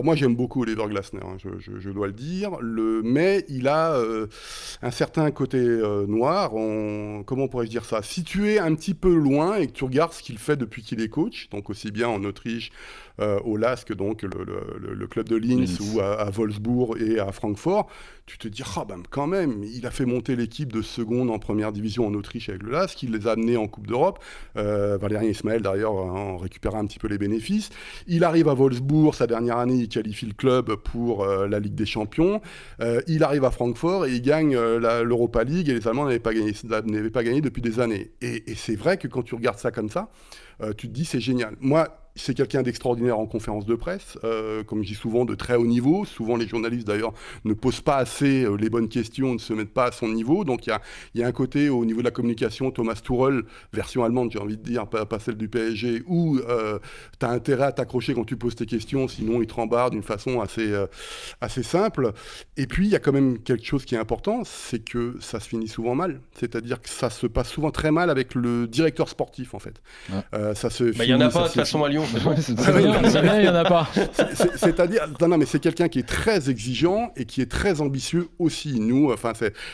Moi, j'aime beaucoup Oliver Glasner, hein, je dois le dire, mais il a un certain côté noir. Comment pourrais-je dire ça? Si tu es un petit peu loin et que tu regardes ce qu'il fait depuis qu'il est coach, donc aussi bien en Autriche, au LASK, donc le club de Linz, ou à Wolfsburg et à Francfort, tu te dis, ah ben quand même, il a fait monter l'équipe de seconde en première division en Autriche avec le LASK, il les a amenés en Coupe d'Europe. Valérien Ismaël, d'ailleurs, en récupérera un petit peu les bénéfices. Il arrive à Wolfsburg, sa dernière année, il qualifie le club pour la Ligue des Champions. Il arrive à Francfort et il gagne l'Europa League, et les Allemands n'avaient pas gagné depuis des années. Et c'est vrai que quand tu regardes ça comme ça, tu te dis c'est génial. Moi, c'est quelqu'un d'extraordinaire en conférence de presse, comme je dis souvent, de très haut niveau. Souvent, les journalistes, d'ailleurs, ne posent pas assez les bonnes questions, ne se mettent pas à son niveau. Donc, il y a un côté, au niveau de la communication, Thomas Tuchel, version allemande, j'ai envie de dire, pas celle du PSG, où tu as intérêt à t'accrocher quand tu poses tes questions, sinon il te rembarre d'une façon assez simple. Et puis, il y a quand même quelque chose qui est important, c'est que ça se finit souvent mal. C'est-à-dire que ça se passe souvent très mal avec le directeur sportif, en fait. Ouais. Il n'y en a pas, de toute façon, à Lyon. C'est bien, il n'y en a pas. C'est-à-dire, non, mais c'est quelqu'un qui est très exigeant et qui est très ambitieux aussi. Nous,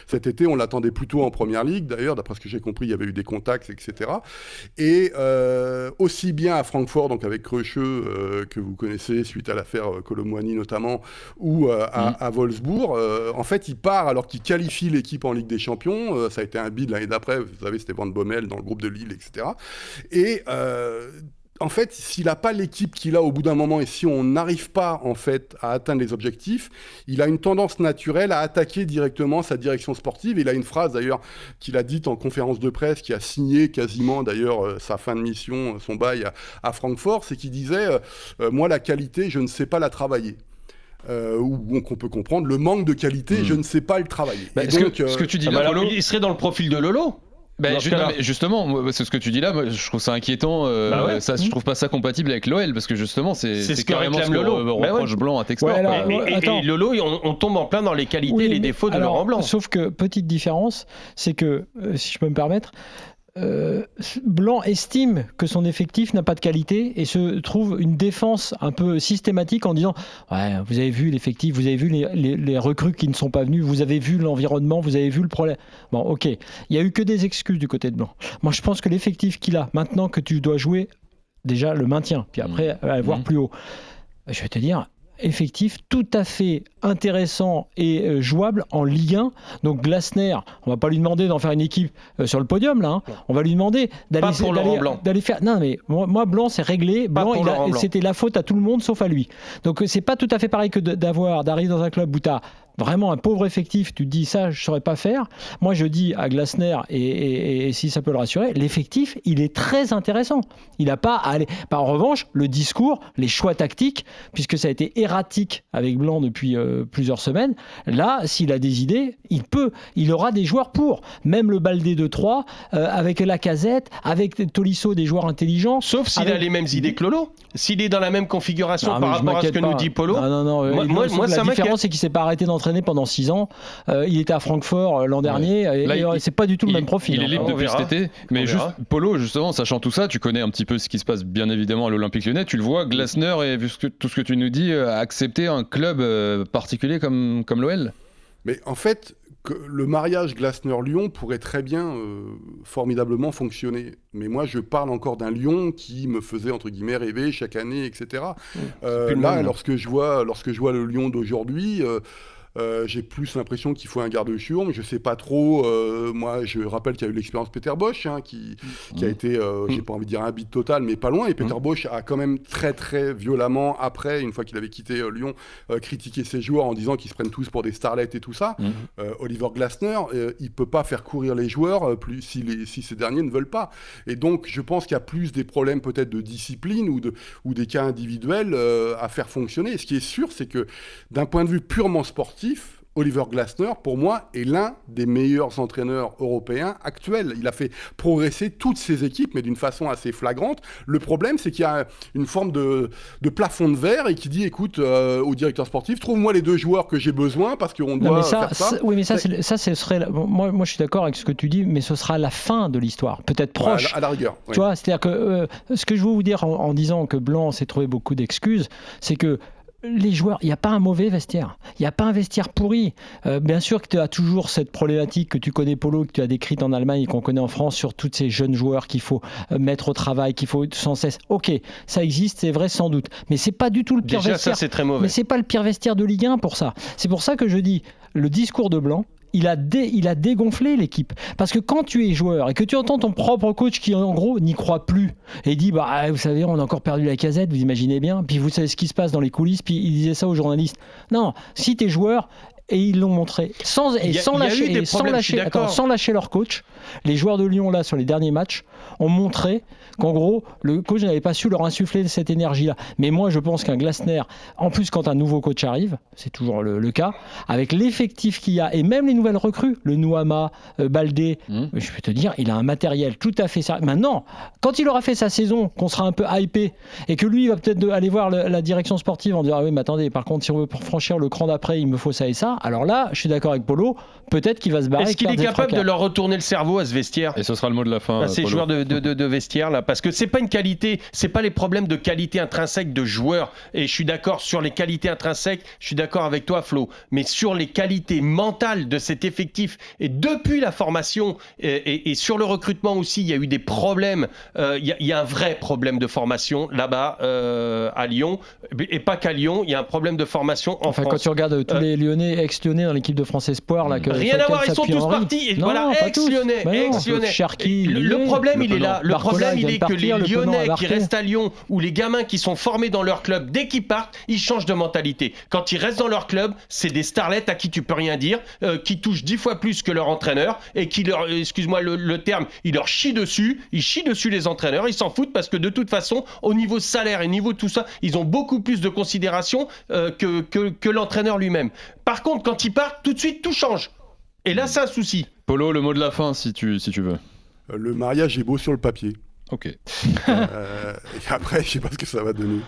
cet été, on l'attendait plutôt en première ligue. D'ailleurs, d'après ce que j'ai compris, il y avait eu des contacts, etc. Et aussi bien à Francfort, donc avec Krösche, que vous connaissez suite à l'affaire Colomboigny notamment, ou à Wolfsburg, en fait, il part alors qu'il qualifie l'équipe en Ligue des Champions. Ça a été un bid l'année d'après. Vous savez, c'était Van Bommel dans le groupe de Lille, etc. Et en fait, s'il n'a pas l'équipe qu'il a au bout d'un moment, et si on n'arrive pas en fait à atteindre les objectifs, il a une tendance naturelle à attaquer directement sa direction sportive. Il a une phrase d'ailleurs qu'il a dite en conférence de presse, qui a signé quasiment d'ailleurs sa fin de mission, son bail à Francfort, c'est qu'il disait moi la qualité, je ne sais pas la travailler. Ou qu'on peut comprendre le manque de qualité, je ne sais pas le travailler. Et donc, ce que tu dis là, il serait dans le profil de Lolo. Justement, c'est ce que tu dis là, moi, je trouve ça inquiétant. Je trouve pas ça compatible avec l'OL, parce que justement, c'est ce carrément que ce que reproche Blanc à Textor. Et Lolo, on tombe en plein dans les qualités et les défauts de Laurent Blanc. Sauf que, petite différence, c'est que, si je peux me permettre, Blanc estime que son effectif n'a pas de qualité et se trouve une défense un peu systématique en disant ouais, vous avez vu l'effectif, vous avez vu les recrues qui ne sont pas venus, vous avez vu l'environnement, vous avez vu le problème. Bon, ok, il n'y a eu que des excuses du côté de Blanc. Moi, je pense que l'effectif qu'il a, maintenant que tu dois jouer déjà le maintien, puis après aller voir plus haut, je vais te dire, effectif tout à fait intéressant et jouable en Ligue 1. Donc Glasner, on va pas lui demander d'en faire une équipe sur le podium là. On va lui demander d'aller faire. Non mais moi Blanc c'est réglé. Blanc, c'était la faute à tout le monde sauf à lui. Donc c'est pas tout à fait pareil que d'arriver dans un club où tu as vraiment un pauvre effectif, tu te dis ça je saurais pas faire. Moi je dis à Glasner et si ça peut le rassurer, l'effectif il est très intéressant. Il n'a pas à aller. En revanche, le discours, les choix tactiques, puisque ça a été erratique avec Blanc depuis plusieurs semaines, là s'il a des idées, il aura des joueurs pour. Même le Baldé de 3, avec Lacazette, avec Tolisso, des joueurs intelligents. Sauf s'il a les mêmes idées que Lolo. S'il est dans la même configuration par rapport à ce que nous dit Polo. Non. Moi la différence c'est qu'il s'est pas arrêté d'entraîner pendant 6 ans. Il était à Francfort l'an dernier. C'est pas du tout le même profil. Il est libre depuis cet été. Mais juste, Polo, justement, sachant tout ça, tu connais un petit peu ce qui se passe bien évidemment à l'Olympique Lyonnais. Tu le vois, Glasner, et vu tout ce que tu nous dis, accepter un club particulier comme l'OL. Mais en fait, le mariage Glasner-Lyon pourrait très bien formidablement fonctionner. Mais moi, je parle encore d'un Lyon qui me faisait, entre guillemets, rêver chaque année, etc. Là, lorsque je vois le Lyon d'aujourd'hui... j'ai plus l'impression qu'il faut un garde-chiourme. Je sais pas trop. Moi, je rappelle qu'il y a eu l'expérience Peter Bosz, qui a été, j'ai pas envie de dire un bide total, mais pas loin. Et Peter Bosz a quand même très très violemment, après, une fois qu'il avait quitté Lyon, critiqué ses joueurs en disant qu'ils se prennent tous pour des starlets et tout ça. Oliver Glasner, il peut pas faire courir les joueurs si ces derniers ne veulent pas. Et donc, je pense qu'il y a plus des problèmes peut-être de discipline ou des cas individuels à faire fonctionner. Et ce qui est sûr, c'est que d'un point de vue purement sportif, Oliver Glasner, pour moi, est l'un des meilleurs entraîneurs européens actuels. Il a fait progresser toutes ses équipes, mais d'une façon assez flagrante. Le problème, c'est qu'il y a une forme de plafond de verre et qui dit, écoute, au directeur sportif, trouve-moi les 2 joueurs que j'ai besoin parce qu'on doit faire ça. Oui, mais ça, ce serait... Moi, je suis d'accord avec ce que tu dis, mais ce sera la fin de l'histoire, peut-être proche. À la rigueur. Tu vois, c'est-à-dire que ce que je veux vous dire en disant que Blanc s'est trouvé beaucoup d'excuses, c'est que les joueurs, il n'y a pas un mauvais vestiaire. Il n'y a pas un vestiaire pourri. Bien sûr que tu as toujours cette problématique que tu connais, Polo, que tu as décrite en Allemagne et qu'on connaît en France sur tous ces jeunes joueurs qu'il faut mettre au travail, qu'il faut sans cesse. Ok, ça existe, c'est vrai sans doute. Mais c'est pas du tout le pire vestiaire. Déjà, ça, c'est très mauvais. Mais c'est pas le pire vestiaire de Ligue 1 pour ça. C'est pour ça que je dis, le discours de Blanc, il a dégonflé l'équipe. Parce que quand tu es joueur et que tu entends ton propre coach qui, en gros, n'y croit plus et dit vous savez, on a encore perdu la Casette, vous imaginez bien. Puis vous savez ce qui se passe dans les coulisses. Puis il disait ça aux journalistes. Non, si tu es joueur, et ils l'ont montré, sans lâcher leur coach, les joueurs de Lyon, là, sur les derniers matchs, ont montré qu'en gros, le coach n'avait pas su leur insuffler cette énergie-là. Mais moi, je pense qu'un Glasner, en plus, quand un nouveau coach arrive, c'est toujours le cas, avec l'effectif qu'il y a, et même les nouvelles recrues, le Nouama, Baldé, je peux te dire, il a un matériel tout à fait sérieux. Maintenant, quand il aura fait sa saison, qu'on sera un peu hypé, et que lui, il va peut-être aller voir la direction sportive en disant, ah oui, mais attendez, par contre, si on veut franchir le cran d'après, il me faut ça et ça. Alors là, je suis d'accord avec Polo, peut-être qu'il va se barrer. Est-ce qu'il est capable de leur retourner le cerveau à ce vestiaire ? Et ce sera le mot de la fin. Ces joueurs de vestiaire là, parce que c'est pas une qualité, c'est pas les problèmes de qualité intrinsèque de joueurs. Et je suis d'accord sur les qualités intrinsèques, je suis d'accord avec toi, Flo. Mais sur les qualités mentales de cet effectif et depuis la formation et sur le recrutement aussi, il y a eu des problèmes. Il y a un vrai problème de formation là-bas à Lyon et pas qu'à Lyon. Il y a un problème de formation en France. Quand tu regardes tous les Lyonnais, ex-Lyonnais dans l'équipe de France Espoir, là, rien à voir, ils sont tous partis. Et voilà, ex-Lyonnais, ex-Lyonnais. Le problème, il est là. Le problème, il est que les Lyonnais qui restent à Lyon ou les gamins qui sont formés dans leur club, dès qu'ils partent, ils changent de mentalité. Quand ils restent dans leur club, c'est des starlets à qui tu peux rien dire, qui touchent 10 fois plus que leur entraîneur et qui leur, excuse-moi le terme, ils leur chient dessus. Ils chient dessus les entraîneurs. Ils s'en foutent parce que de toute façon, au niveau salaire et niveau tout ça, ils ont beaucoup plus de considération que l'entraîneur lui-même. Par contre, quand ils partent, tout de suite, tout change. Et là, c'est un souci. Polo, le mot de la fin, si tu veux. Le mariage est beau sur le papier. Ok. Et après, je sais pas ce que ça va donner.